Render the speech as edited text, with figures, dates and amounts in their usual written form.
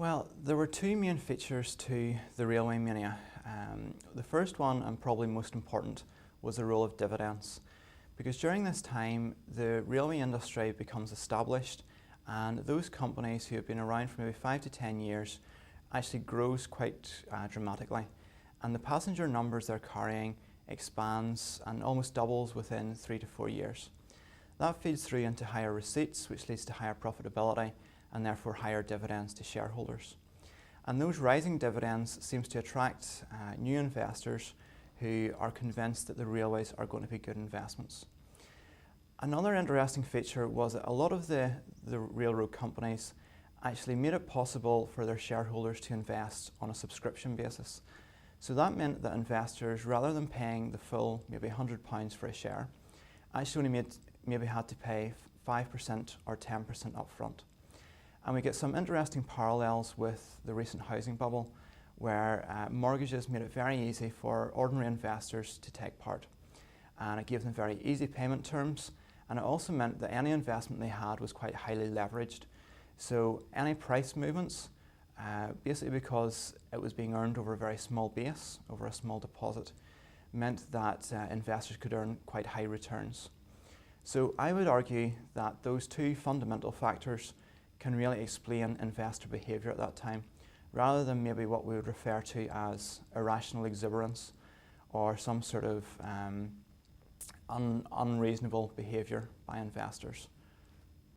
Well, there were two main features to the railway mania. The first one, and probably most important, was the role of dividends. Because during this time, the railway industry becomes established, and those companies who have been around for maybe 5 to 10 years actually grows quite dramatically. And the passenger numbers they're carrying expands and almost doubles within 3 to 4 years. That feeds through into higher receipts, which leads to higher profitability and therefore higher dividends to shareholders. And those rising dividends seems to attract new investors who are convinced that the railways are going to be good investments. Another interesting feature was that a lot of the railroad companies actually made it possible for their shareholders to invest on a subscription basis. So that meant that investors, rather than paying the full maybe £100 for a share, actually only maybe had to pay 5% or 10% upfront. And we get some interesting parallels with the recent housing bubble, where mortgages made it very easy for ordinary investors to take part. And it gave them very easy payment terms, and it also meant that any investment they had was quite highly leveraged. So any price movements, basically because it was being earned over a very small base, over a small deposit, meant that investors could earn quite high returns. So I would argue that those two fundamental factors can really explain investor behaviour at that time, rather than maybe what we would refer to as irrational exuberance or some sort of unreasonable behaviour by investors.